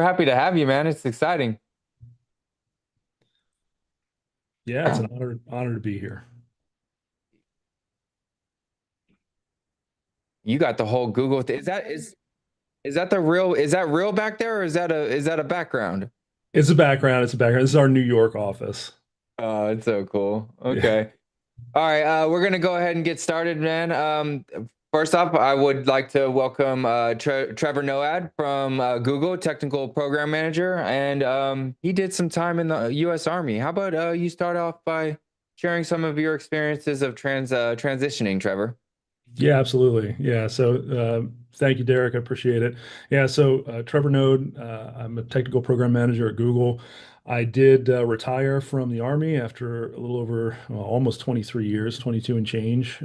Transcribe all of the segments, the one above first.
happy to have you, man. It's exciting. Yeah, it's an honor to be here. You got the whole Google thing. Is that the real is that real back there or is that a background? It's a background. It's a background. This is our New York office. Oh, it's so cool. Yeah. Okay. All right, we're gonna go ahead and get started, man. First off, I would like to welcome Trevor Noad from Google, Technical Program Manager, and he did some time in the U.S. Army. How about you start off by sharing some of your experiences of transitioning, Trevor? Yeah, absolutely. Yeah. Thank you, Derek. I appreciate it. Yeah. Trevor Noad, I'm a technical program manager at Google. I did retire from the Army after a little over almost 23 years, 22 and change,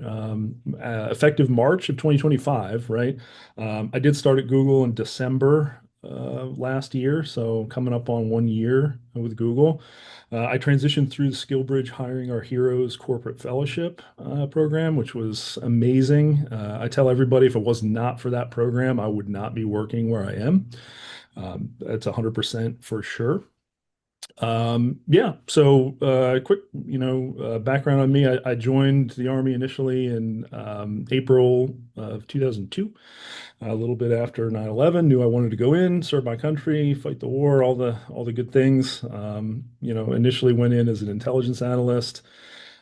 effective March of 2025, right? I did start at Google in December last year, so coming up on 1 year with Google. I transitioned through the SkillBridge Hiring Our Heroes Corporate Fellowship program, which was amazing. I tell everybody if it was not for that program, I would not be working where I am. That's 100% for sure. Yeah, so quick, background on me. I joined the Army initially in April of 2002, a little bit after 9/11. Knew I wanted to go in, serve my country, fight the war, all the good things. Initially went in as an intelligence analyst.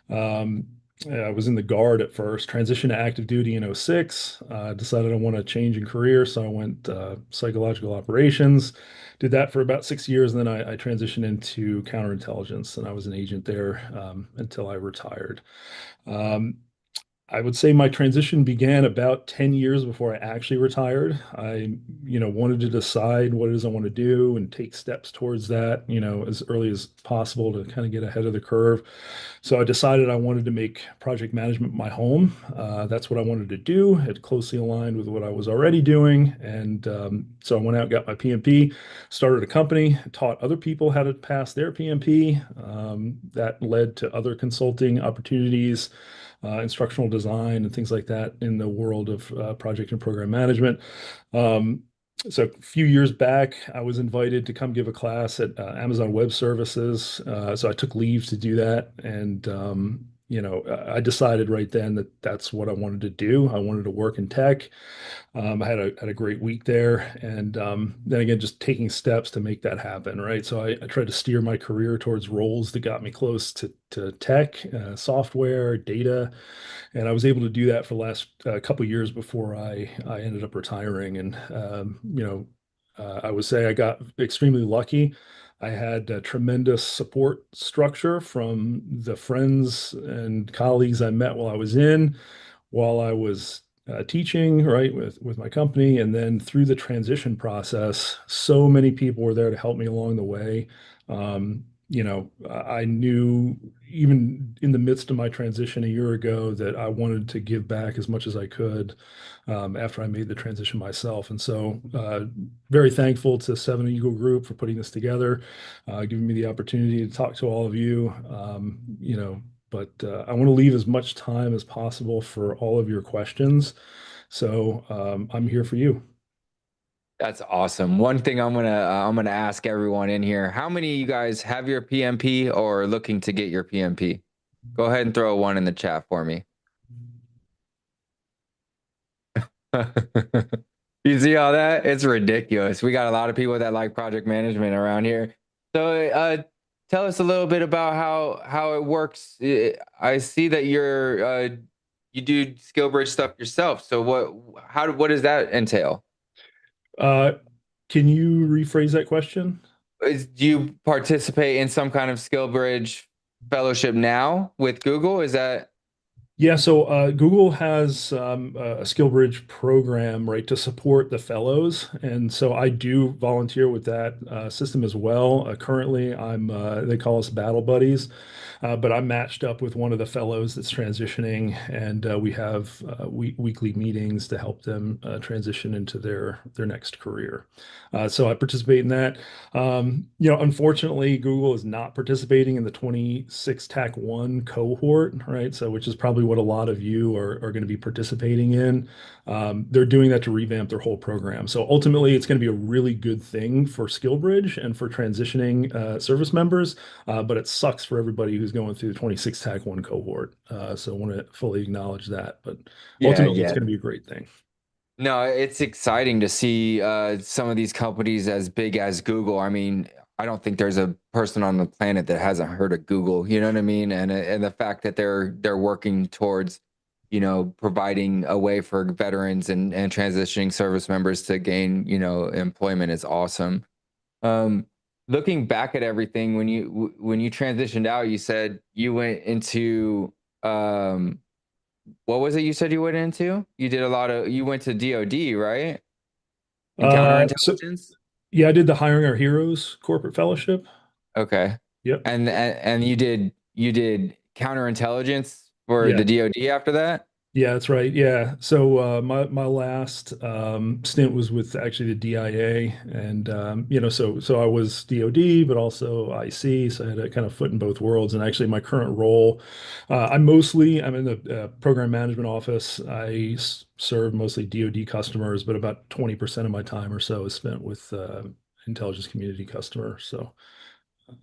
Um, I was in the Guard at first, transitioned to active duty in '06. Decided I want to change in career, so I went psychological operations. Did that for about 6 years, and then I transitioned into counterintelligence, and I was an agent there until I retired. Um, I would say my transition began about 10 years before I actually retired. I wanted to decide what it is I want to do and take steps towards that, as early as possible to kind of get ahead of the curve. So I decided I wanted to make project management my home. That's what I wanted to do. It closely aligned with what I was already doing. And so I went out, got my PMP, started a company, taught other people how to pass their PMP. That led to other consulting opportunities, instructional design, and things like that in the world of project and program management. Um, so a few years back, I was invited to come give a class at Amazon Web Services. So I took leave to do that, and I decided right then that that's what I wanted to do. I wanted to work in tech. I had a great week there, and then again, just taking steps to make that happen, right? So I tried to steer my career towards roles that got me close to tech, software, data, and I was able to do that for the last couple of years before I ended up retiring. And I would say I got extremely lucky. I had a tremendous support structure from the friends and colleagues I met while I was teaching, right, with my company, and then through the transition process, so many people were there to help me along the way. I knew even in the midst of my transition a year ago that I wanted to give back as much as I could after I made the transition myself. And so, very thankful to Seven Eagle Group for putting this together, giving me the opportunity to talk to all of you. But I want to leave as much time as possible for all of your questions. So I'm here for you. That's awesome. One thing I'm gonna ask everyone in here: how many of you guys have your PMP or are looking to get your PMP? Go ahead and throw one in the chat for me. You see all that? It's ridiculous. We got a lot of people that like project management around here. So, tell us a little bit about how it works. I see that you do SkillBridge stuff yourself. So what does that entail? Uh, can you rephrase that question? Do you participate in some kind of SkillBridge fellowship now with Google? Is that Yeah, so Google has a SkillBridge program, right, to support the fellows, and so I do volunteer with that system as well. Currently, they call us Battle Buddies, but I'm matched up with one of the fellows that's transitioning, and we have weekly meetings to help them transition into their next career. So I participate in that. Unfortunately, Google is not participating in the 26 TAC 1 cohort, right? So, which is probably what a lot of you are going to be participating in. They're doing that to revamp their whole program. So ultimately, it's going to be a really good thing for SkillBridge and for transitioning service members, but it sucks for everybody who's going through the 26 TAC 1 cohort. So I want to fully acknowledge that. But Yeah, ultimately, it's yeah. going to be a great thing. No, it's exciting to see some of these companies as big as Google. I mean, I don't think there's a person on the planet that hasn't heard of Google. You know what I mean? And the fact that they're working towards, providing a way for veterans and transitioning service members to gain, employment is awesome. Um, Looking back at everything, when you transitioned out, you said you went into what was it you said you went into? You went to DoD, right? In So counterintelligence? yeah, I did the Hiring Our Heroes corporate fellowship. Okay. Yep. And you did counterintelligence for Yeah. the DoD after that? Yeah, that's right. Yeah. So my last stint was with actually the DIA, and so I was DoD, but also IC, so I had a kind of foot in both worlds. And actually, my current role, I'm in the program management office. Serve mostly DoD customers, but about 20% of my time or so is spent with intelligence community customers. So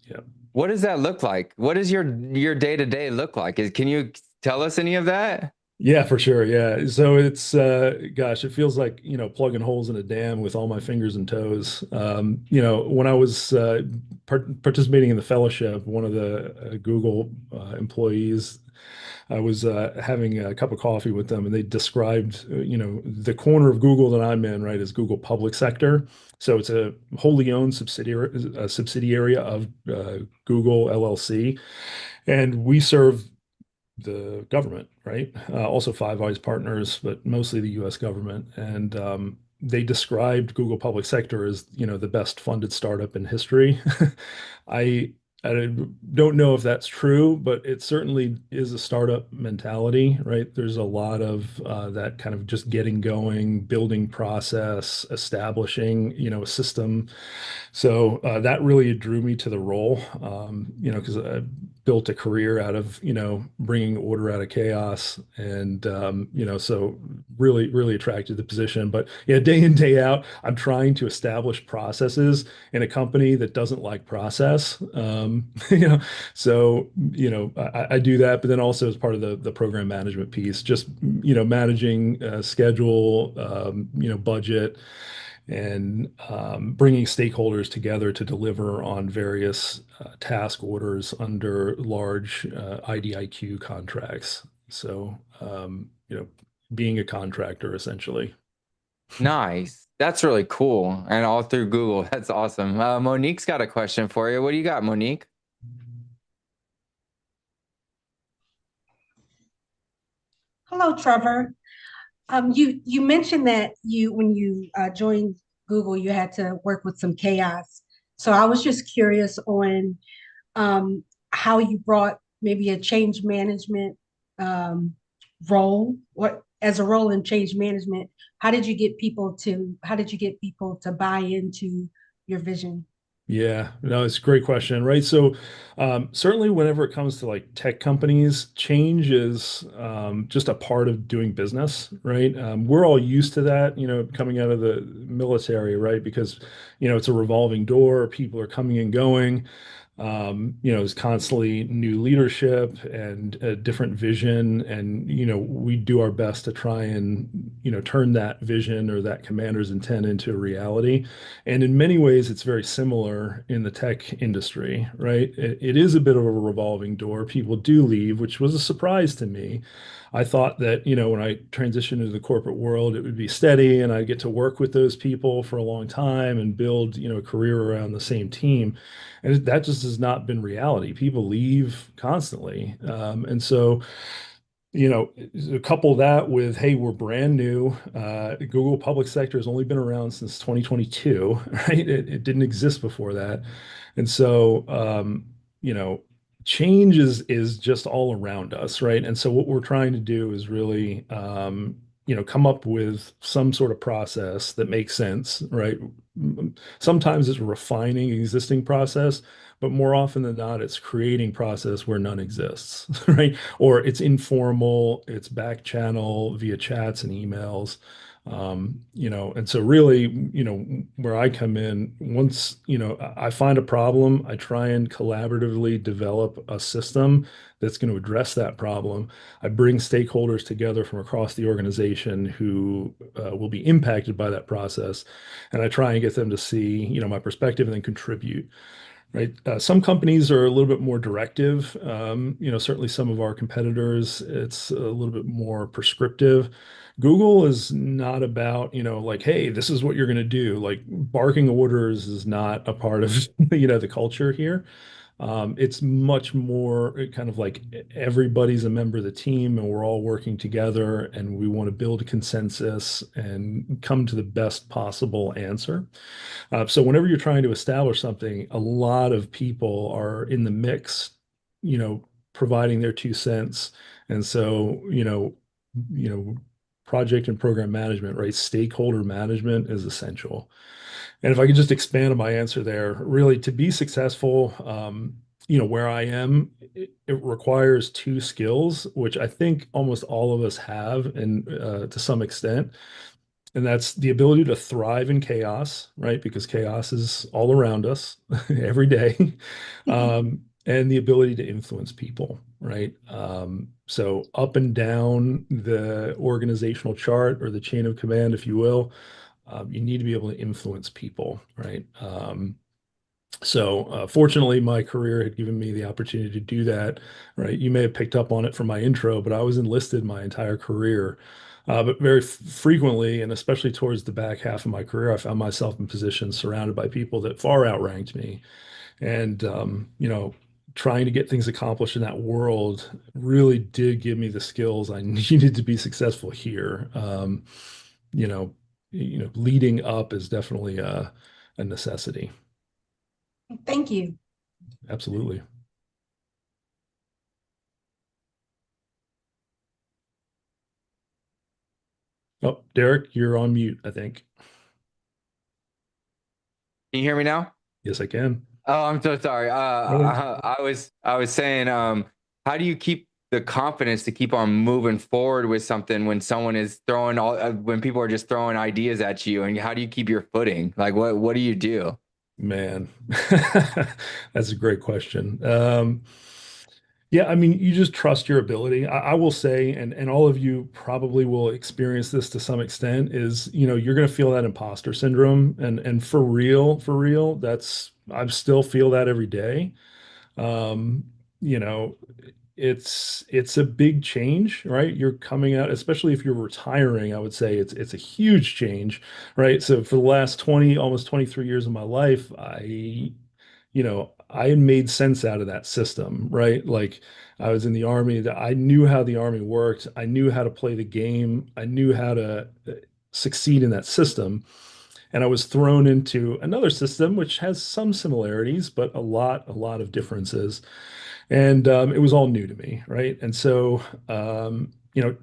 yeah. What does that look like? What does your day-to-day look like? Can you tell us any of that? Yeah, for sure. Yeah. So it's gosh, it feels like, plugging holes in a dam with all my fingers and toes. When I was participating in the fellowship, one of the Google employees, I was having a cup of coffee with them, and they described, the corner of Google that I'm in, right, is Google Public Sector. So it's a wholly owned subsidiary of Google LLC, and we serve the government, right? Also Five Eyes partners, but mostly the U.S. government. And they described Google Public Sector as, the best funded startup in history. I I don't know if that's true, but it certainly is a startup mentality, right? There's a lot of that kind of just getting going, building process, establishing, a system. So that really drew me to the role, because I built a career out of, bringing order out of chaos. And, so really, really attracted to the position. But yeah, day in, day out, I'm trying to establish processes in a company that doesn't like process. So, I do that, but then also as part of the program management piece, just, managing schedule, budget, and bringing stakeholders together to deliver on various task orders under large IDIQ contracts. So, being a contractor essentially. Nice. That's really cool. And all through Google. That's awesome. Monique's got a question for you. What do you got, Monique? Hello, Trevor. You mentioned that when you joined Google, you had to work with some chaos. So I was just curious on how you brought maybe a change management um, role, what as a role in change management. How did you get people to buy into your vision? Yeah, no, it's a great question, right? So, certainly whenever it comes to like tech companies, change is just a part of doing business, right? We're all used to that, coming out of the military, right? Because, it's a revolving door, people are coming and going. There's constantly new leadership and a different vision, and we do our best to try and turn that vision or that commander's intent into a reality. And in many ways, it's very similar in the tech industry, right? It is a bit of a revolving door. People do leave, which was a surprise to me. I thought that, when I transitioned into the corporate world, it would be steady and I'd get to work with those people for a long time and build, a career around the same team. And that just has not been reality. People leave constantly. And so, couple that with, hey, we're brand new. Google Public Sector has only been around since 2022, right? It didn't exist before that. And so, you know, change is just all around us, right? And so what we're trying to do is really come up with some sort of process that makes sense, right? Sometimes it's refining existing process, but more often than not, it's creating process where none exists, right? Or it's informal, it's back channel via chats and emails. And so really, where I come in, once, I find a problem, I try and collaboratively develop a system that's going to address that problem. I bring stakeholders together from across the organization who will be impacted by that process, and I try and get them to see, my perspective and then contribute. Right. Some companies are a little bit more directive. Certainly some of our competitors, it's a little bit more prescriptive. Google is not about, like, hey, this is what you're going to do. Like barking orders is not a part of, the culture here. It's much more kind of like everybody's a member of the team and we're all working together and we want to build a consensus and come to the best possible answer. So whenever you're trying to establish something, a lot of people are in the mix, providing their 2 cents. And so, project and program management, right? Stakeholder management is essential. And if I could just expand on my answer there, really to be successful, where I am, it requires 2 skills, which I think almost all of us have, and to some extent. And that's the ability to thrive in chaos, right? Because chaos is all around us every day. And the ability to influence people, right? So up and down the organizational chart or the chain of command, if you will, you need to be able to influence people, right? So fortunately, my career had given me the opportunity to do that, right? You may have picked up on it from my intro, but I was enlisted my entire career. But very frequently, and especially towards the back half of my career, I found myself in positions surrounded by people that far outranked me. And, trying to get things accomplished in that world really did give me the skills I needed to be successful here. You know, Leading up is definitely a necessity. Thank you. Absolutely. Oh, Derek, you're on mute, I think. Can you hear me now? Yes, I can. Oh, I'm so sorry. Really? I was saying, how do you keep the confidence to keep on moving forward with something when someone is throwing when people are just throwing ideas at you, and how do you keep your footing? Like, what do you do? Man, that's a great question. Yeah, I mean, you just trust your ability. I will say, and all of you probably will experience this to some extent, is, you're going to feel that imposter syndrome. And for real, I still feel that every day. Um, you know, it's a big change, right? You're coming out, especially if you're retiring, I would say it's a huge change, right? So for the last 20, almost 23 years of my life, I had made sense out of that system, right? Like I was in the army, that I knew how the army worked. I knew how to play the game. I knew how to succeed in that system. And I was thrown into another system which has some similarities, but a lot of differences. And it was all new to me, right? And so,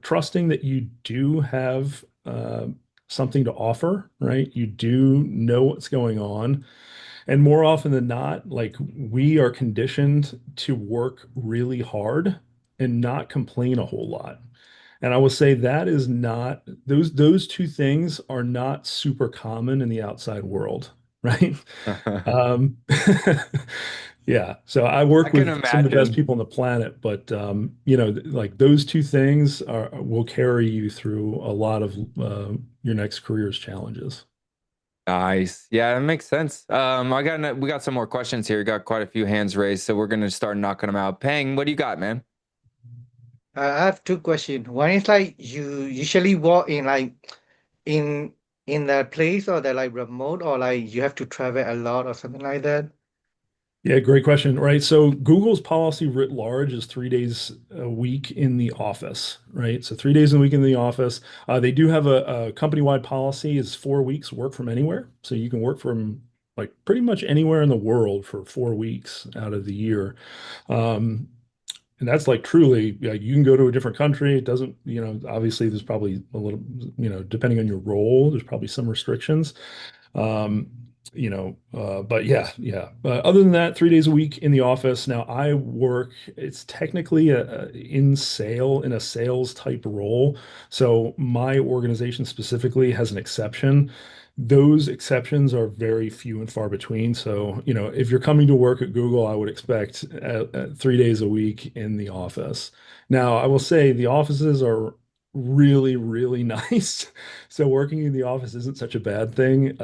trusting that you do have something to offer, right? You do know what's going on. And more often than not, like we are conditioned to work really hard and not complain a whole lot. And I will say that is not those two things are not super common in the outside world, right? Um, yeah. So I I work can with some of the best imagine. people on the planet, but like those two things will carry you through a lot of your next career's challenges. Nice. Yeah, that makes sense. We got some more questions here. We got quite a few hands raised, so we're gonna start knocking them out. Peng, what do you got, man? I have two questions. One is like you usually work in like in in the place or the like remote or like you have to travel a lot or something like that. Yeah, great question. Right. So Google's policy writ large is 3 days a week in the office, right? So 3 days a week in the office. They do have a company-wide policy is 4 weeks work from anywhere. So you can work from like pretty much anywhere in the world for 4 weeks out of the year. Um, And that's like truly, yeah, you can go to a different country. It doesn't, obviously there's probably a little, depending on your role, there's probably some restrictions. Um, but yeah. Other than that, 3 days a week in the office. Now I work, it's technically in a sales type role. So my organization specifically has an exception. Those exceptions are very few and far between. So, if you're coming to work at Google, I would expect 3 days a week in the office. Now, I will say the offices are really, really nice. So working in the office isn't such a bad thing.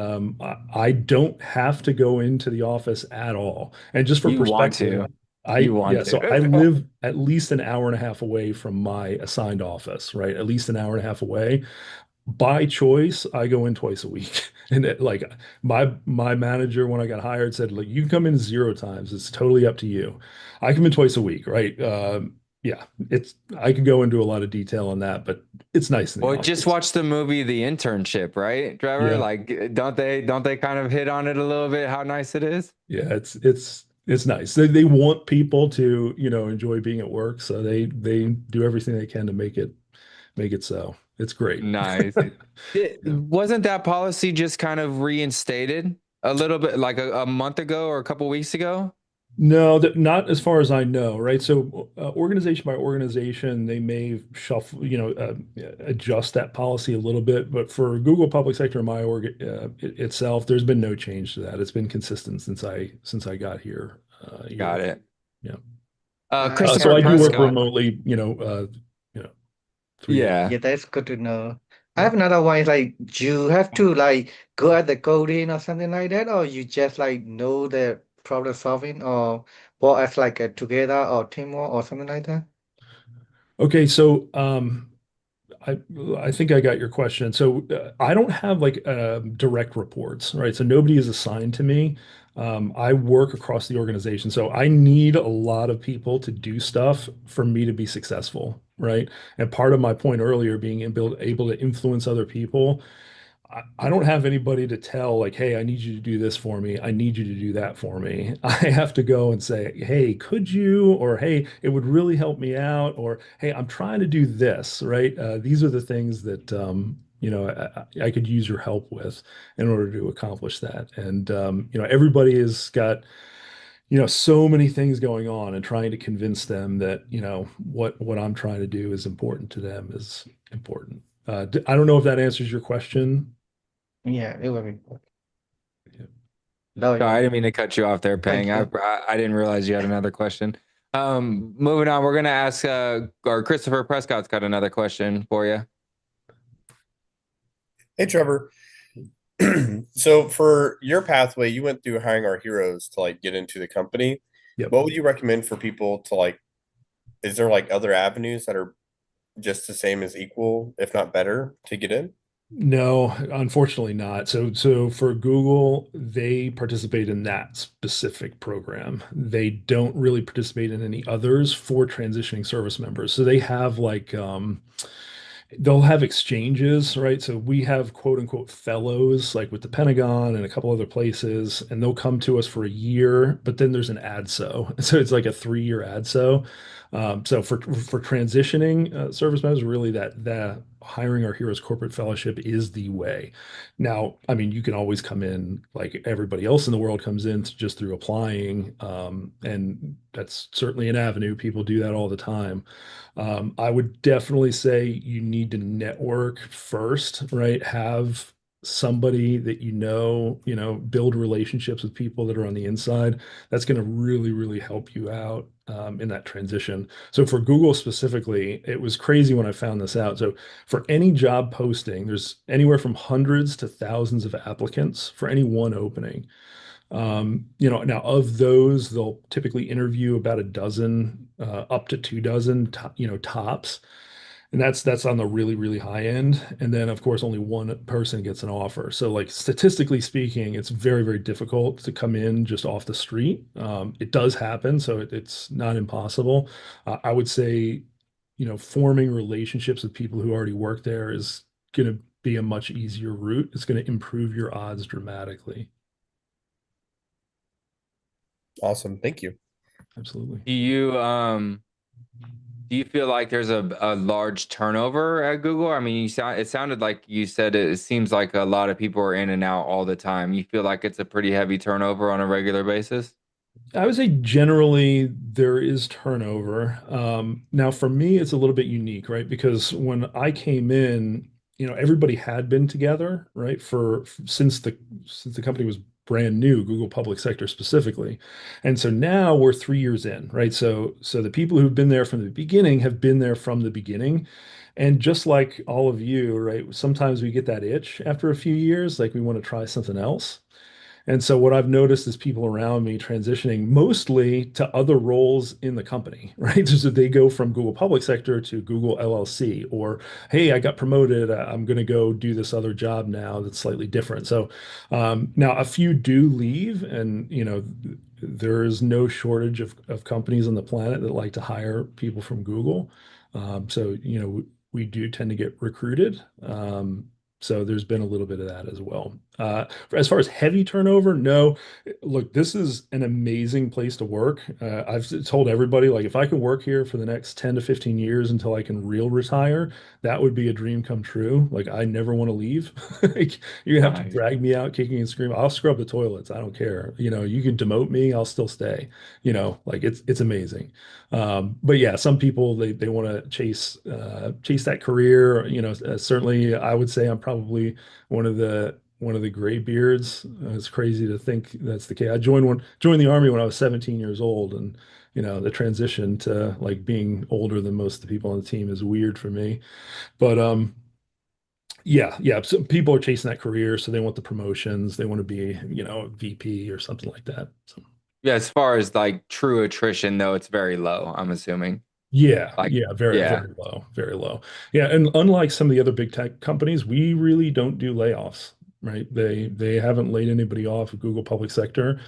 I don't have to go into the office at all. And just for You want perspective, to. You want so I to. live at least an hour and a half away from my assigned office, right? At least an hour and a half away. By choice, I go in twice a week. And like my manager when I got hired said, like, you can come in 0 times. It's totally up to you. I come in twice a week, right? Yeah, I could go into a lot of detail on that, but it's nice in the Well, just office. watch the movie The Internship, right, Trevor? Yeah. Like, don't they kind of hit on it a little bit, how nice it is? Yeah, it's nice. They want people to, enjoy being at work, so they do everything they can to make it so. It's great. Nice. Yeah. Wasn't that policy just kind of reinstated a little bit like a month ago or a couple weeks ago? No, not as far as I know, right? So, organization by organization, they may shuffle, adjust that policy a little bit. But for Google Public Sector, my org itself, there's been no change to that. It's been consistent since I got here a year Got ago. it. Yeah. I So Christopher I do have work Prescott. remotely, you know, 3 days. Yeah. Yeah, that's good to know. I Yeah. have another one. Is like, you have to like go at the coding or something like that, or you just like know the problem solving, or work as like a together or teamwork or something like that. Okay, so I I think I got your question. So I don't have like direct reports, right? So nobody is assigned to me. I work across the organization, so I need a lot of people to do stuff for me to be successful, right? And part of my point earlier being able to influence other people, I don't have anybody to tell like, hey, I need you to do this for me. I need you to do that for me. I have to go and say, hey, could you? Or hey, it would really help me out. Or hey, I'm trying to do this, right? These are the things that I could use your help with in order to accomplish that. And everybody has got so many things going on, and trying to convince them that what I'm trying to do is important to them is important. I don't know if that answers your question. Yeah, it will be. Yeah. No, Sorry, I yeah. didn't mean to cut you off there, Peng. Thank you. I didn't realize you had another question. Moving on, we're gonna ask or Christopher Prescott's got another question for you. Hey, Trevor. So for your pathway, you went through hiring our heroes to like get into the company. Yep. What would you recommend for people to like, is there like other avenues that are just the same as equal, if not better, to get in? No, unfortunately not. So for Google, they participate in that specific program. They don't really participate in any others for transitioning service members. So they have like they'll have exchanges, right? So we have quote unquote fellows like with the Pentagon and a couple other places, and they'll come to us for a year, but then there's an ADSO. So it's like a 3-year ADSO. So for transitioning service members, really that hiring our Heroes Corporate Fellowship is the way. Now, I mean, you can always come in like everybody else in the world comes in just through applying, and that's certainly an avenue. People do that all the time. I would definitely say you need to network first, right? Have somebody that build relationships with people that are on the inside. That's going to really, really help you out in that transition. So for Google specifically, it was crazy when I found this out. So for any job posting, there's anywhere from hundreds to thousands of applicants for any one opening. Now of those, they'll typically interview about a dozen, up to 2 dozen, tops. And that's on the really, really high end. And then of course, only one person gets an offer. So like statistically speaking, it's very, very difficult to come in just off the street. It does happen, so it's not impossible. I would say, forming relationships with people who already work there is going to be a much easier route. It's going to improve your odds dramatically. Awesome. Thank you. Absolutely. Do you Do you feel like there's a large turnover at Google? I mean, it sounded like you said it seems like a lot of people are in and out all the time. You feel like it's a pretty heavy turnover on a regular basis? I would say generally there is turnover. Now, for me, it's a little bit unique, right? Because when I came in, everybody had been together, right? Since the company was brand new, Google Public Sector specifically, and so now we're 3 years in, right? So the people who've been there from the beginning have been there from the beginning, and just like all of you, right? Sometimes we get that itch after a few years, like we want to try something else. And so what I've noticed is people around me transitioning mostly to other roles in the company, right? So they go from Google Public Sector to Google LLC, or hey, I got promoted. I'm going to go do this other job now that's slightly different. So now a few do leave, and there is no shortage of companies on the planet that like to hire people from Google. So we do tend to get recruited. So there's been a little bit of that as well. As far as heavy turnover, no. Look, this is an amazing place to work. I've told everybody, like, if I can work here for the next 10 to 15 years until I can real retire, that would be a dream come true. Like, I never want to leave. Like, you have to Nice. drag me out kicking and screaming. I'll scrub the toilets. I don't care. You can demote me, I'll still stay. Like it's amazing. But yeah, some people they want to chase that career. Certainly I would say I'm probably one of the gray beards. It's crazy to think that's the case. I joined the army when I was 17 years old, and the transition to like being older than most of the people on the team is weird for me. But yeah, yeah. So people are chasing that career, so they want the promotions. They want to be, a VP or something like that. So. Yeah, as far as like true attrition, though, it's very low, I'm assuming. Yeah, Like, yeah, very, yeah. very low, very low. Yeah, and unlike some of the other big tech companies, we really don't do layoffs, right? They haven't laid anybody off at Google Public Sector.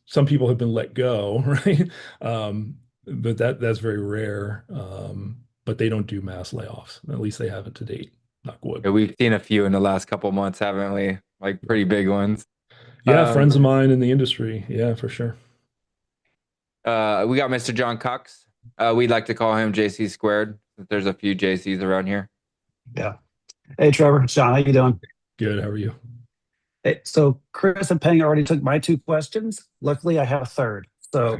Some people have been let go, right? But that's very rare. But they don't do mass layoffs. At least they haven't to date. Knock wood. Yeah, we've seen a few in the last couple months, haven't we? Like pretty big ones. Yeah, Um, friends of mine in the industry. Yeah, for sure. we got Mr. John Cox. We'd like to call him JC squared. There's a few JCs around here. Yeah. Hey, Trevor, it's John, how you doing? Good. How are you? Hey, so Chris and Peng already took my two questions. Luckily, I have a third. So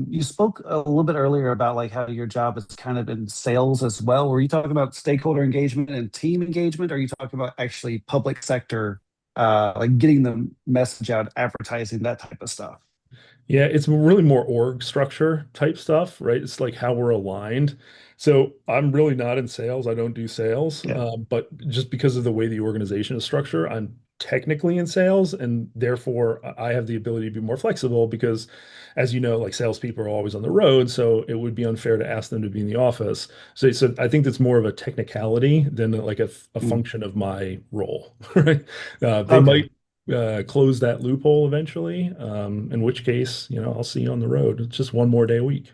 you spoke a little bit earlier about like how your job is kind of in sales as well. Were you talking about stakeholder engagement and team engagement? Or are you talking about actually public sector, like getting the message out, advertising, that type of stuff? Yeah, it's really more org structure type stuff, right? It's like how we're aligned. So I'm really not in sales. I don't do sales. Yeah. But just because of the way the organization is structured, I'm technically in sales, and therefore I have the ability to be more flexible because, as you know, like salespeople are always on the road, so it would be unfair to ask them to be in the office. So I think that's more of a technicality than like a Mm. function of my role, right? They Okay. might close that loophole eventually. In which case, I'll see you on the road. It's just one more day a week.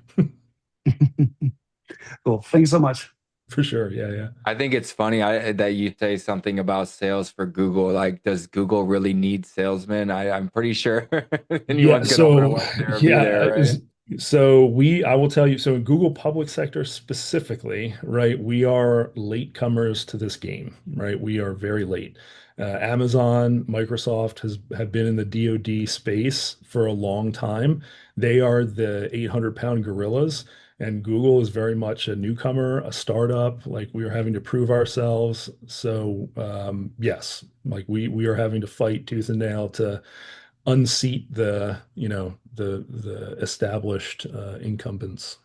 Cool. Thanks so much. For sure. Yeah, yeah. I think it's funny that you say something about sales for Google. Like, does Google really need salesmen? I'm pretty sure Yeah, anyone's gonna want to so work there or be yeah, there, right? I will tell you, so in Google Public Sector specifically, right, we are latecomers to this game, right? We are very late. Amazon, Microsoft have been in the DoD space for a long time. They are the 800-pound gorillas, and Google is very much a newcomer, a startup. Like we are having to prove ourselves. So yes, like we are having to fight tooth and nail to unseat the established incumbents.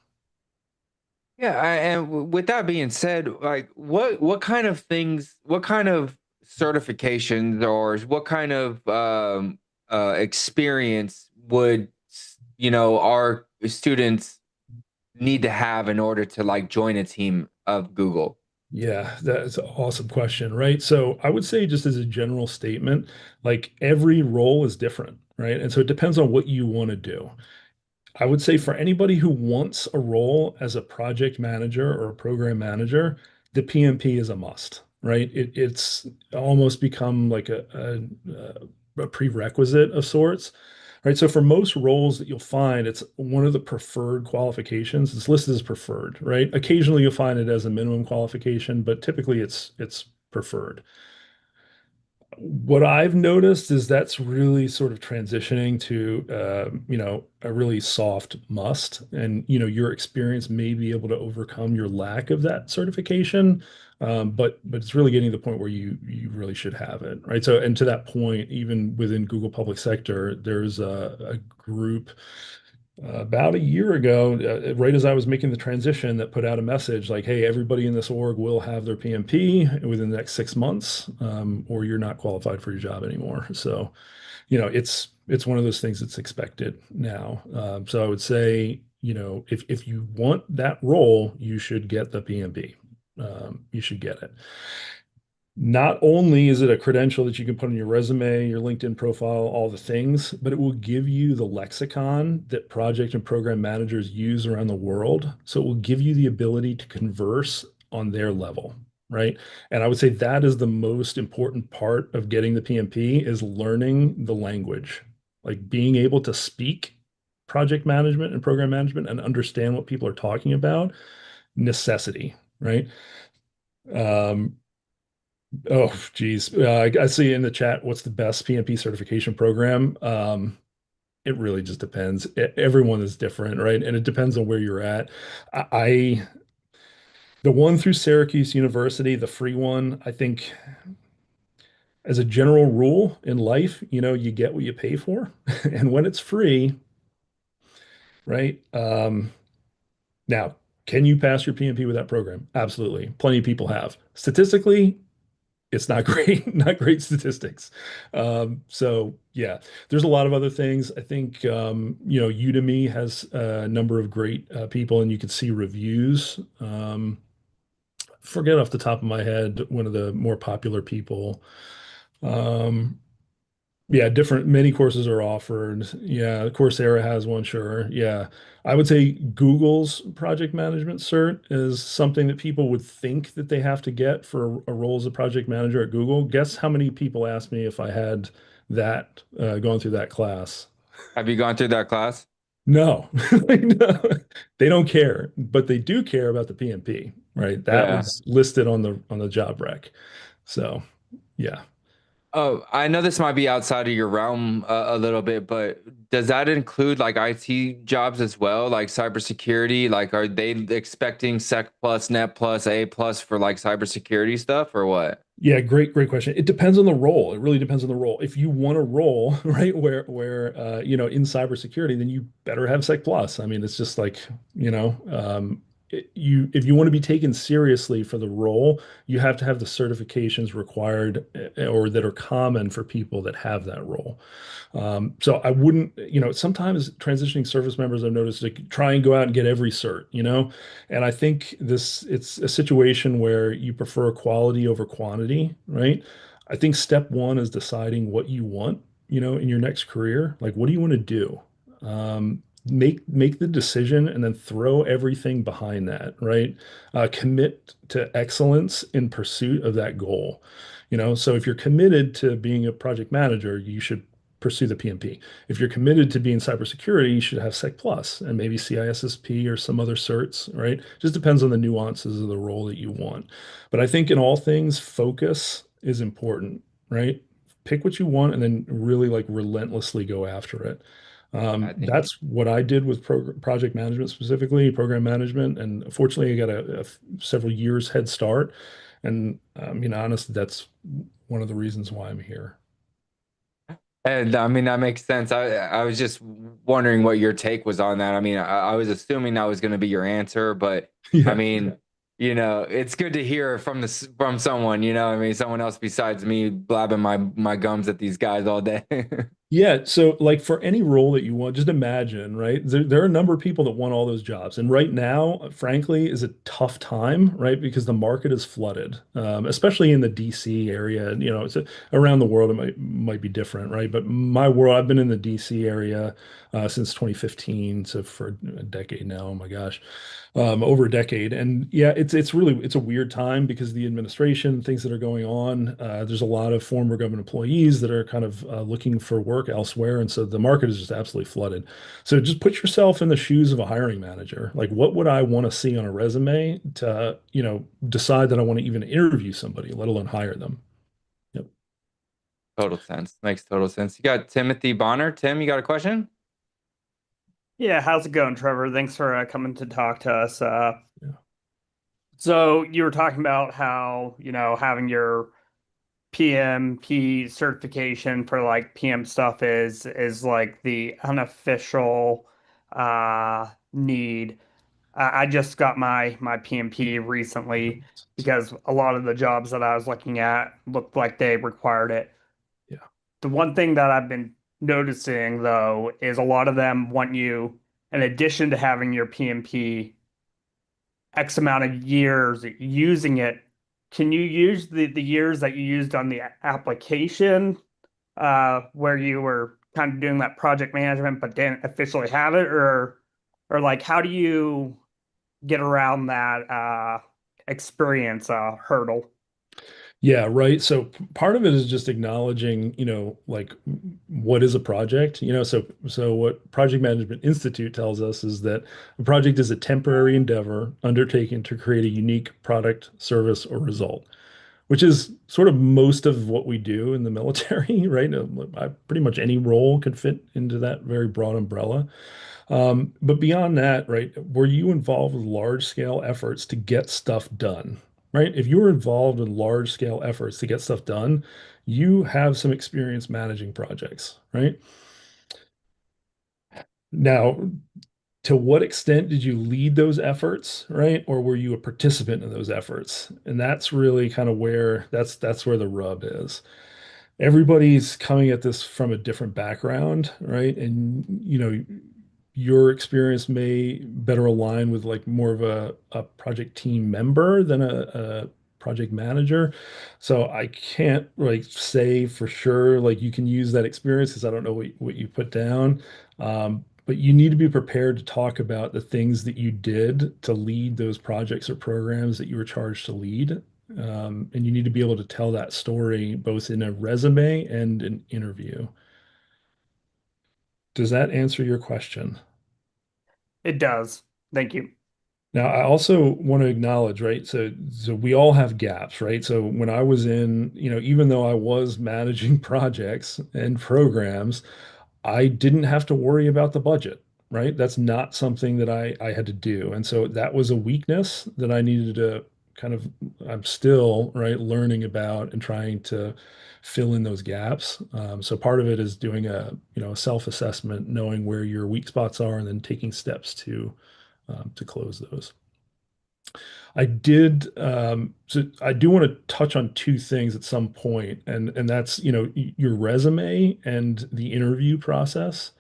Yeah, and with that being said, like what kind of things, what kind of certifications or what kind of experience would our students need to have in order to like join a team of Google? Yeah, that's an awesome question, right? So I would say just as a general statement, like every role is different, right? And so it depends on what you want to do. I would say for anybody who wants a role as a project manager or a program manager, the PMP is a must, right? It's almost become like a prerequisite of sorts. right? So for most roles that you'll find, it's one of the preferred qualifications. It's listed as preferred, right? Occasionally you'll find it as a minimum qualification, but typically it's preferred. What I've noticed is that's really sort of transitioning to, a really soft must, and your experience may be able to overcome your lack of that certification, but it's really getting to the point where you really should have it, right? So, and to that point, even within Google Public Sector, there's a group about a year ago, right as I was making the transition, that put out a message like, "Hey, everybody in this org will have their PMP within the next 6 months, or you're not qualified for your job anymore." So, it's one of those things that's expected now. So I would say, if you want that role, you should get the PMP. You should get it. Not only is it a credential that you can put on your resume, your LinkedIn profile, all the things, but it will give you the lexicon that project and program managers use around the world. So it will give you the ability to converse on their level, right? And I would say that is the most important part of getting the PMP, is learning the language, like being able to speak project management and program management and understand what people are talking about. Necessity, right? Um, Oh, geez. I see in the chat, what's the best PMP certification program? It really just depends. Everyone is different, right? And it depends on where you're at. I the one through Syracuse University, the free one, I think as a general rule in life, you get what you pay for. And when it's free, right? Now, can you pass your PMP with that program? Absolutely. Plenty of people have. Statistically, it's not great, not great statistics. So yeah, there's a lot of other things. I think Udemy has a number of great people, and you can see reviews. Forget off the top of my head one of the more popular people. Um, yeah, many courses are offered. Yeah, Coursera has one, sure. Yeah. I would say Google's project management cert is something that people would think that they have to get for a role as a project manager at Google. Guess how many people asked me if I had that gone through that class? Have you gone through that class? No. No. They don't care, but they do care about the PMP, right? That Yeah. was listed on the job rec. So, yeah. Oh, I know this might be outside of your realm a little bit, but does that include like IT jobs as well, like cybersecurity? Like, are they expecting Sec plus, Net plus, A plus for like cybersecurity stuff, or what? Yeah, great question. It depends on the role. It really depends on the role. If you want a role, right, where in cybersecurity, then you better have Sec Plus. I mean, it's just like, if you want to be taken seriously for the role, you have to have the certifications required, or that are common for people that have that role. So I wouldn't, sometimes transitioning service members, I've noticed, like, try and go out and get every cert, and I think it's a situation where you prefer quality over quantity, right? I think step one is deciding what you want, in your next career. Like, what do you want to do? Make the decision and then throw everything behind that, right? Commit to excellence in pursuit of that goal. So if you're committed to being a project manager, you should pursue the PMP. If you're committed to being cybersecurity, you should have Sec Plus and maybe CISSP or some other certs, right? Just depends on the nuances of the role that you want. But I think in all things, focus is important, right? Pick what you want and then really like relentlessly go after it. I think. That's what I did with project management, specifically program management. And fortunately, I got several years head start. And honestly, that's one of the reasons why I'm here. And I mean, that makes sense. I was just wondering what your take was on that. I mean, I was assuming that was going to be your answer, but I Yeah. mean, it's good to hear from someone, I mean, someone else besides me blabbing my gums at these guys all day. Yeah, so like for any role that you want, just imagine, right? There are a number of people that want all those jobs. And right now, frankly, is a tough time, right? Because the market is flooded, especially in the DC area. Around the world, it might be different, right? But my world, I've been in the DC area since 2015, so for a decade now. Oh my gosh, over a decade. And yeah, it's a weird time because of the administration, things that are going on. There's a lot of former government employees that are kind of looking for work work elsewhere. And so the market is just absolutely flooded. So just put yourself in the shoes of a hiring manager. Like, what would I want to see on a resume to, decide that I want to even interview somebody, let alone hire them? Yep. Total sense. Makes total sense. You got Timothy Bonner. Tim, you got a question? Yeah, how's it going, Trevor? Thanks for coming to talk to us. Yeah. So you were talking about how, having your PMP certification for like PM stuff is like the unofficial need. I just got my PMP recently because a lot of the jobs that I was looking at looked like they required it. Yeah. The one thing that I've been noticing though is a lot of them want you, in addition to having your PMP, X amount of years using it. Can you use the years that you used on the application where you were kind of doing that project management but didn't officially have it, or like how do you get around that experience hurdle? Yeah, right. So part of it is just acknowledging, like what is a project? So what Project Management Institute tells us is that a project is a temporary endeavor undertaken to create a unique product, service, or result, which is sort of most of what we do in the military, right? Pretty much any role could fit into that very broad umbrella. But beyond that, right, were you involved with large scale efforts to get stuff done, right? If you were involved in large scale efforts to get stuff done, you have some experience managing projects, right? Now, to what extent did you lead those efforts, right? Or were you a participant in those efforts? And that's really kind of where that's where the rub is. Everybody's coming at this from a different background, right? And your experience may better align with like more of a project team member than a project manager. So I can't like say for sure like you can use that experience because I don't know what you put down. But you need to be prepared to talk about the things that you did to lead those projects or programs that you were charged to lead. And you need to be able to tell that story both in a resume and an interview. Does that answer your question? It does. Thank you. Now, I also want to acknowledge, right? So we all have gaps, right? So when I was in, even though I was managing projects and programs, I didn't have to worry about the budget, right? That's not something that I had to do. And so that was a weakness that I needed to kind of, I'm still, right, learning about and trying to fill in those gaps. So part of it is doing a self-assessment, knowing where your weak spots are, and then taking steps to close those. So I do want to touch on two things at some point, and that's, your resume and the interview process,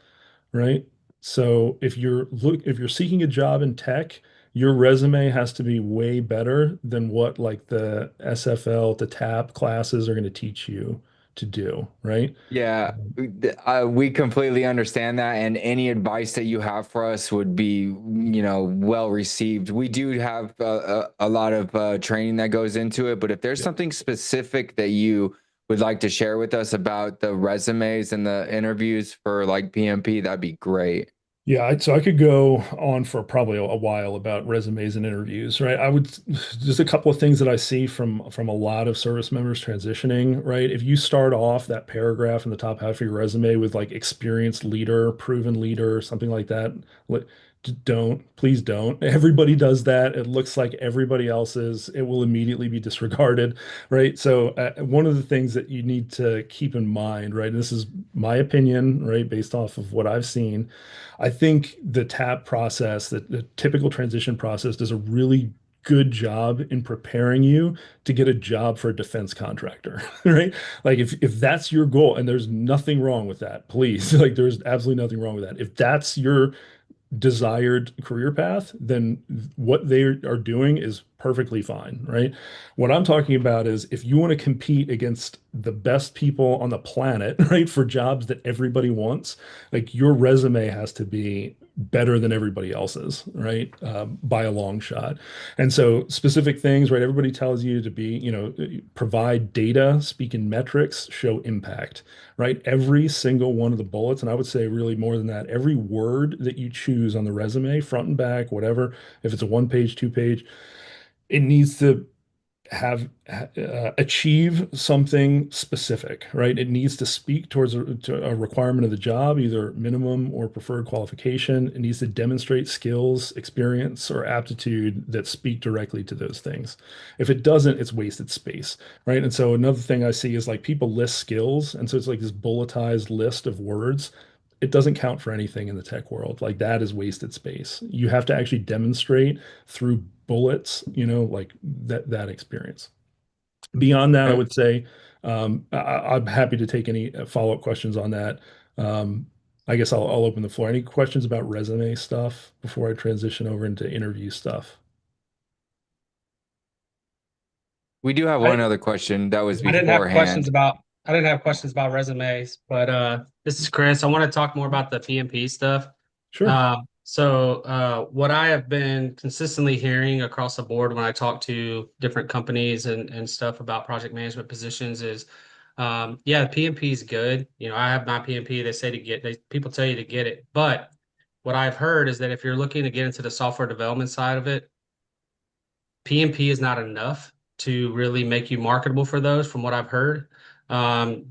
right? So if you're seeking a job in tech, your resume has to be way better than what like the SFL to TAP classes are going to teach you to do, right? Yeah, we completely understand that, and any advice that you have for us would be, well received. We do have a lot of training that goes into it, but if there's something specific that you would like to share with us about the resumes and the interviews for like PMP, that'd be great. Yeah, so I could go on for probably a while about resumes and interviews, right? I would just a couple of things that I see from a lot of service members transitioning, right? If you start off that paragraph in the top half of your resume with like experienced leader, proven leader, something like that, please don't. Everybody does that. It looks like everybody else's. It will immediately be disregarded, right? So one of the things that you need to keep in mind, right? And this is my opinion, right, based off of what I've seen. I think the TAP process, the typical transition process, does a really good job in preparing you to get a job for a defense contractor, right? Like if that's your goal, and there's nothing wrong with that, please, like there's absolutely nothing wrong with that. If that's your desired career path, then what they are doing is perfectly fine, right? What I'm talking about is if you want to compete against the best people on the planet, right, for jobs that everybody wants, like your resume has to be better than everybody else's, right? By a long shot. And so specific things, right? Everybody tells you to be, provide data, speak in metrics, show impact, right? Every single one of the bullets, and I would say really more than that, every word that you choose on the resume, front and back, whatever, if it's a 1 page, 2 page, it needs to have achieve something specific, right? It needs to speak towards to a requirement of the job, either minimum or preferred qualification. It needs to demonstrate skills, experience, or aptitude that speak directly to those things. If it doesn't, it's wasted space, right? And so another thing I see is like people list skills, and so it's like this bulletized list of words. It doesn't count for anything in the tech world. Like that is wasted space. You have to actually demonstrate through bullets, like that experience. Beyond that, I would say I'm happy to take any follow-up questions on that. I guess I'll open the floor. Any questions about resume stuff before I transition over into interview stuff? We do have one other question that was I didn't have questions beforehand. about I didn't have questions about resumes, but this is Chris. I want to talk more about the PMP stuff. Sure. What I have been consistently hearing across the board when I talk to different companies and stuff about project management positions is, yeah, PMP is good. I have my PMP. They say people tell you to get it, but what I've heard is that if you're looking to get into the software development side of it, PMP is not enough to really make you marketable for those, from what I've heard.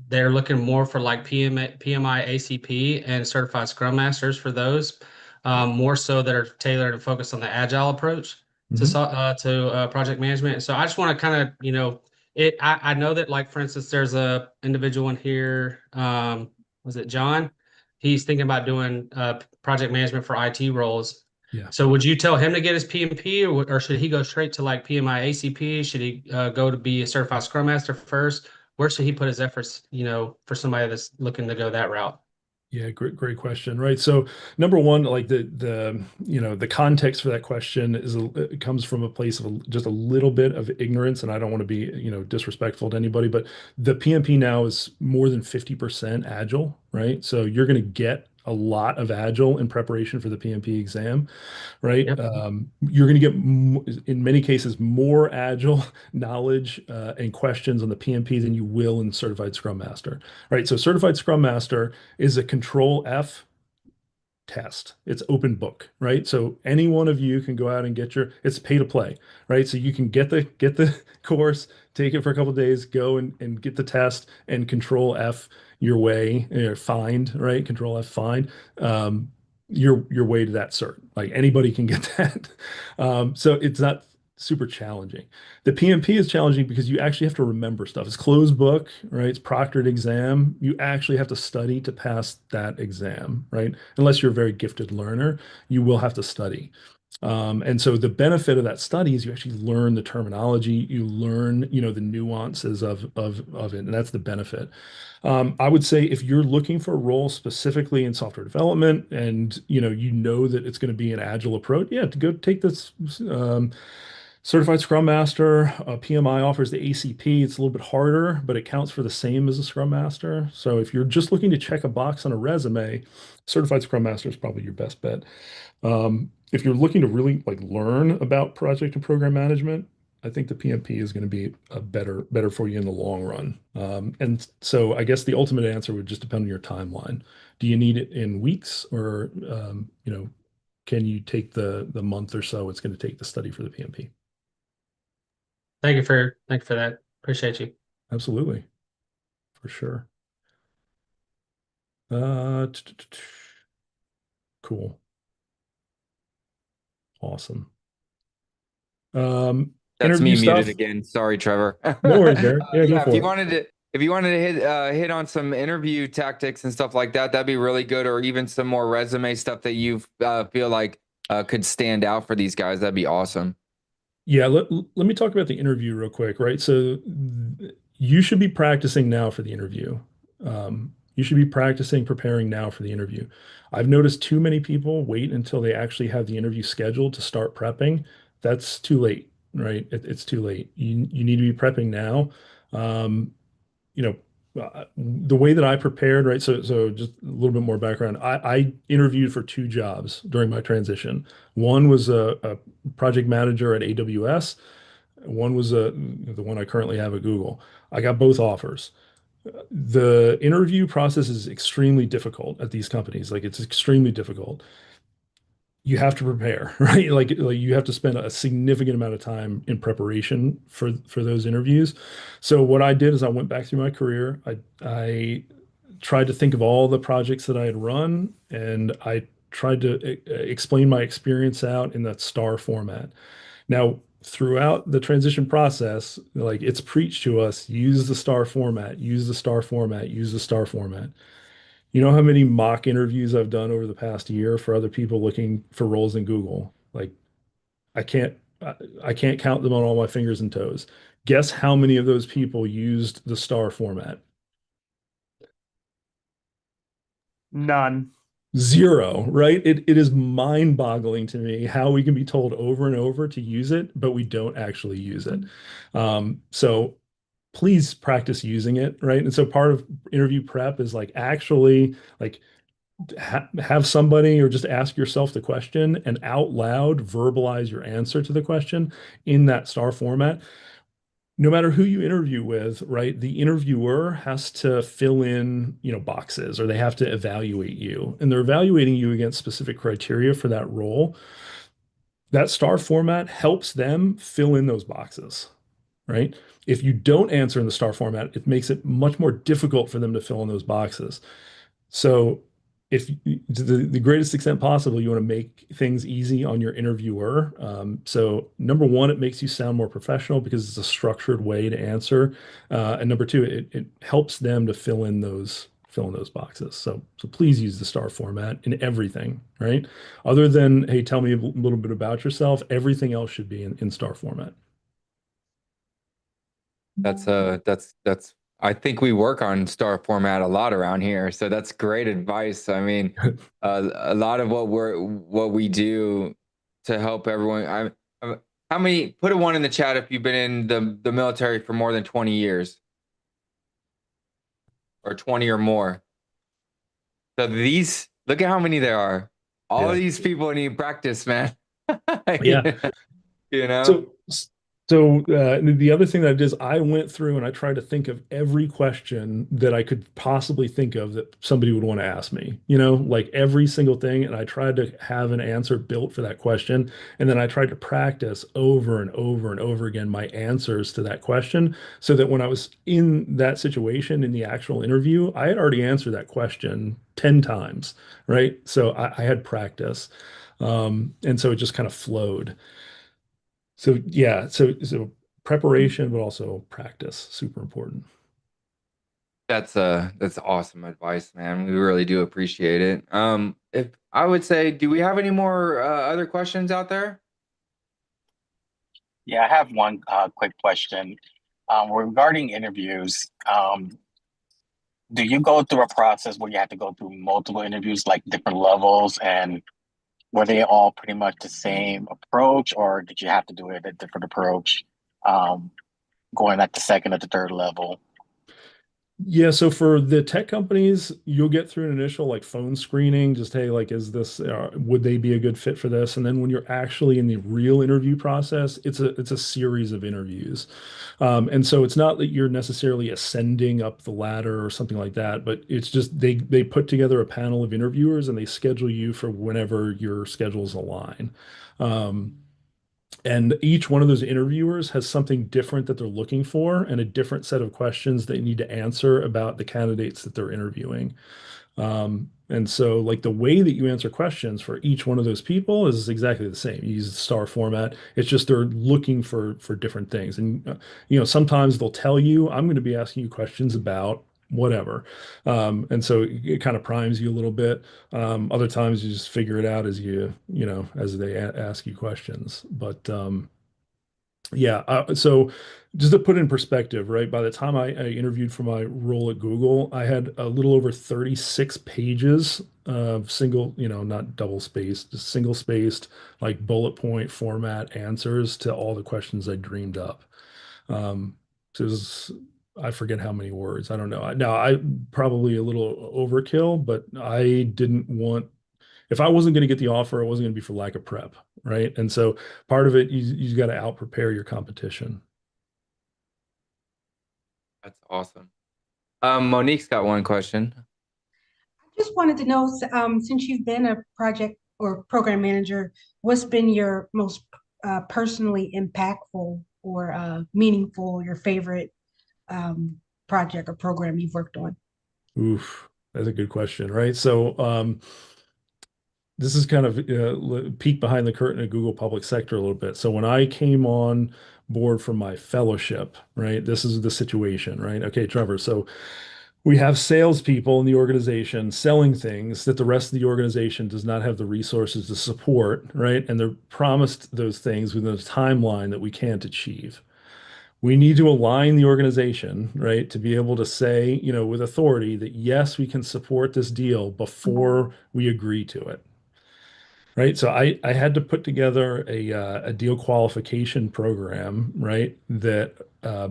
They're looking more for like PMI, ACP, and certified Scrum Masters for those, more so that are tailored and focused on the agile approach to project management. So I just want to kind of, I know that, like, for instance, there's a individual in here, was it John? He's thinking about doing project management for IT roles. Yeah. So would you tell him to get his PMP, or should he go straight to like PMI ACP? Should he go to be a certified Scrum Master first? Where should he put his efforts, for somebody that's looking to go that route? Yeah, great question. Right. So number one, like the context for that question it comes from a place of just a little bit of ignorance, and I don't want to be, disrespectful to anybody, but the PMP now is more than 50% agile, right? So you're going to get a lot of agile in preparation for the PMP exam, right? Yep. You're going to get, in many cases, more agile knowledge and questions on the PMP than you will in Certified Scrum Master, right? So Certified Scrum Master is a Control F test. It's open book, right? So any one of you can go out and it's pay to play, right? So you can get the course, take it for a couple of days, go and get the test and Control F your way, find, right? Control F find. Your way to that cert. Like anybody can get that. So it's not super challenging. The PMP is challenging because you actually have to remember stuff. It's closed book, right? It's proctored exam. You actually have to study to pass that exam, right? Unless you're a very gifted learner, you will have to study. And so the benefit of that study is you actually learn the terminology, you learn, the nuances of it, and that's the benefit. I would say if you're looking for a role specifically in software development and you know that it's going to be an agile approach, yeah, to go take this Certified Scrum Master. PMI offers the ACP. It's a little bit harder, but it counts for the same as a Scrum Master. So if you're just looking to check a box on a resume, Certified Scrum Master is probably your best bet. If you're looking to really like learn about project and program management, I think the PMP is going to be a better for you in the long run. And so I guess the ultimate answer would just depend on your timeline. Do you need it in weeks, or can you take the month or so it's going to take to study for the PMP? Thank you for that. Appreciate you. Absolutely, for sure. Cool. Awesome. That's Interview me stuff. muted again. Sorry, Trevor. No worries, Derek. Yeah, go Yeah, for if it. you wanted to hit on some interview tactics and stuff like that, that'd be really good. Or even some more resume stuff that you feel like could stand out for these guys. That'd be awesome. Yeah, let me talk about the interview real quick, right? So you should be practicing now for the interview. You should be practicing preparing now for the interview. I've noticed too many people wait until they actually have the interview scheduled to start prepping. That's too late, right? It's too late. You need to be prepping now. You know, the way that I prepared, right? So just a little bit more background. I interviewed for two jobs during my transition. One was a project manager at AWS. One was the one I currently have at Google. I got both offers. The interview process is extremely difficult at these companies. Like it's extremely difficult. You have to prepare, right? Like you have to spend a significant amount of time in preparation for those interviews. So what I did is I went back through my career. I tried to think of all the projects that I had run, and I tried to explain my experience out in that star format. Now, throughout the transition process, like it's preached to us, use the star format, use the star format, use the star format. You know how many mock interviews I've done over the past year for other people looking for roles in Google? Like I can't I can't count them on all my fingers and toes. Guess how many of those people used the star format? None. Zero, right? It is mind-boggling to me how we can be told over and over to use it, but we don't actually use it. So please practice using it, right? And so part of interview prep is like actually like have somebody or just ask yourself the question and out loud verbalize your answer to the question in that star format. No matter who you interview with, right? The interviewer has to fill in, boxes, or they have to evaluate you, and they're evaluating you against specific criteria for that role. That star format helps them fill in those boxes, right? If you don't answer in the star format, it makes it much more difficult for them to fill in those boxes. So, if to the greatest extent possible, you want to make things easy on your interviewer. So, number one, it makes you sound more professional because it's a structured way to answer, and number two, it helps them to fill in those boxes. So please use the star format in everything, right? Other than, hey, tell me a little bit about yourself. Everything else should be in star format. That's I think we work on star format a lot around here, so that's great advice. I mean, a lot of what we do to help everyone. How many? Put a one in the chat if you've been in the military for more than 20 years or 20 or more. So these, look at how many there are. All Yeah. these people need practice, man. Yeah. You know? So the other thing that I did is I went through and I tried to think of every question that I could possibly think of that somebody would want to ask me, like every single thing. And I tried to have an answer built for that question. And then I tried to practice over and over and over again my answers to that question so that when I was in that situation in the actual interview, I had already answered that question 10 times, right? So I had practice. And so it just kind of flowed. So yeah, so preparation, but also practice, super important. That's awesome advice, man. We really do appreciate it. If I would say, do we have any more other questions out there? Yeah, I have one quick question. Regarding interviews, do you go through a process where you have to go through multiple interviews, like different levels, and were they all pretty much the same approach, or did you have to do it a different approach, going at the second or the third level? Yeah, so for the tech companies, you'll get through an initial like phone screening, just hey, like, would they be a good fit for this? And then when you're actually in the real interview process, it's a series of interviews, and so it's not that you're necessarily ascending up the ladder or something like that, but it's just they put together a panel of interviewers and they schedule you for whenever your schedules align. Um, and each one of those interviewers has something different that they're looking for and a different set of questions they need to answer about the candidates that they're interviewing. And so, like, the way that you answer questions for each one of those people is exactly the same. You use the star format. It's just they're looking for different things. And sometimes they'll tell you, "I'm going to be asking you questions about whatever," and so it kind of primes you a little bit. Other times you just figure it out as they ask you questions. But yeah. So just to put in perspective, right? By the time I interviewed for my role at Google, I had a little over 36 pages of single, not double spaced, just single spaced, like bullet point format answers to all the questions I dreamed up. So it was I forget how many words. I don't know. Now, I probably a little overkill, but I didn't want, if I wasn't going to get the offer, it wasn't going to be for lack of prep, right? And so part of it, you got to out prepare your competition. That's awesome. Monique's got one question. I just wanted to know, since you've been a project or program manager, what's been your most personally impactful or meaningful, your favorite project or program you've worked on? Oof, that's a good question, right? So, this is kind of peek behind the curtain of Google public sector a little bit. So when I came on board for my fellowship, right, this is the situation, right? Okay, Trevor. So we have salespeople in the organization selling things that the rest of the organization does not have the resources to support, right? And they're promised those things within a timeline that we can't achieve. We need to align the organization, right, to be able to say, with authority that yes, we can support this deal before we agree to it. Right. So I had to put together a deal qualification program, right, that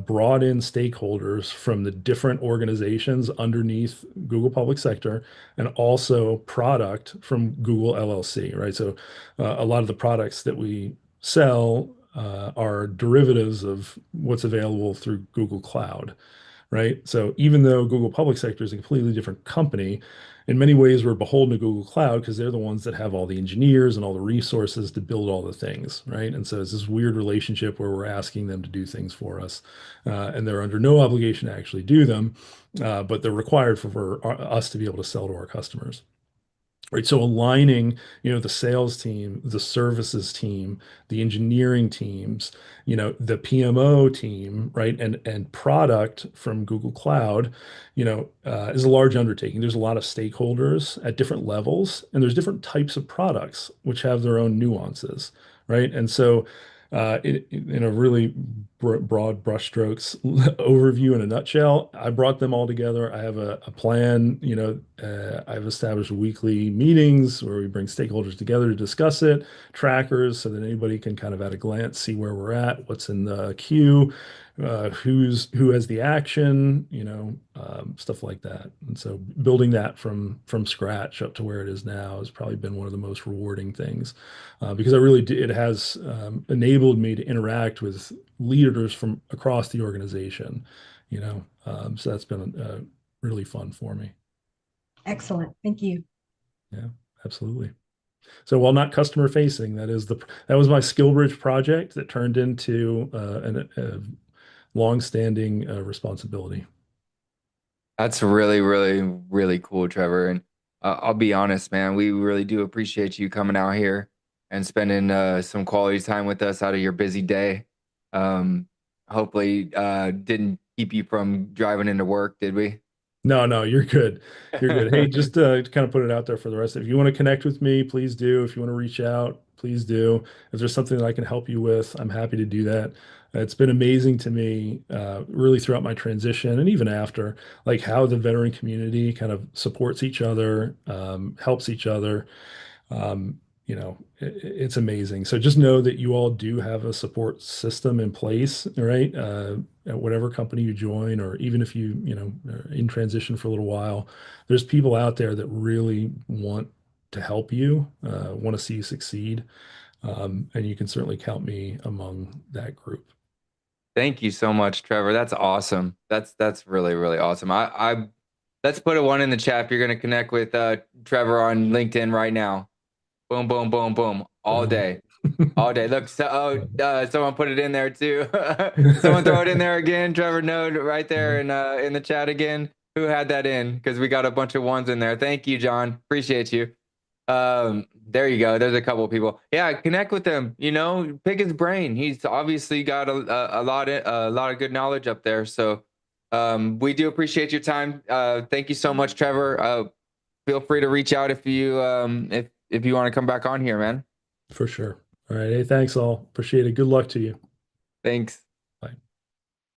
brought in stakeholders from the different organizations underneath Google Public Sector and also product from Google LLC, right? So a lot of the products that we sell are derivatives of what's available through Google Cloud, right? So even though Google Public Sector is a completely different company, in many ways we're beholden to Google Cloud because they're the ones that have all the engineers and all the resources to build all the things, right? And so it's this weird relationship where we're asking them to do things for us, and they're under no obligation to actually do them, but they're required for us to be able to sell to our customers. Right. So aligning, the sales team, the services team, the engineering teams, the PMO team, right, and product from Google Cloud, is a large undertaking. There's a lot of stakeholders at different levels, and there's different types of products which have their own nuances, right? And so, in a really broad brushstrokes overview in a nutshell, I brought them all together. I have a plan. I've established weekly meetings where we bring stakeholders together to discuss it, trackers, so that anybody can kind of at a glance see where we're at, what's in the queue, who has the action, stuff like that. And so building that from scratch up to where it is now has probably been one of the most rewarding things, because it has enabled me to interact with leaders from across the organization, so that's been really fun for me. Excellent. Thank you. Yeah, absolutely. So while not customer facing, that was my SkillBridge project that turned into a long-standing responsibility. That's really, really, really cool, Trevor. And I'll be honest, man, we really do appreciate you coming out here and spending some quality time with us out of your busy day. Hopefully, didn't keep you from driving into work, did we? No, you're good. You're good. Hey, just to kind of put it out there for the rest of, if you want to connect with me, please do. If you want to reach out, please do. If there's something that I can help you with, I'm happy to do that. It's been amazing to me, really throughout my transition and even after, like how the veteran community kind of supports each other, helps each other. It's amazing. So just know that you all do have a support system in place, right? At whatever company you join, or even if are in transition for a little while, there's people out there that really want to help you, want to see you succeed. And you can certainly count me among that group. Thank you so much, Trevor. That's awesome. That's really, really awesome. I let's put a one in the chat if you're going to connect with Trevor on LinkedIn right now. Boom, boom, boom, boom. All day. All day. Look, someone put it in there too. Someone throw it in there again. Trevor Noad right there in the chat again. Who had that in? Because we got a bunch of ones in there. Thank you, John. Appreciate you. There you go. There's a couple of people. Yeah, connect with him. Pick his brain. He's obviously got a lot of good knowledge up there. So we do appreciate your time. Thank you so much, Trevor. Feel free to reach out if you if you want to come back on here, man. For sure. All right. Hey, thanks all. Appreciate it. Good luck to you. Thanks.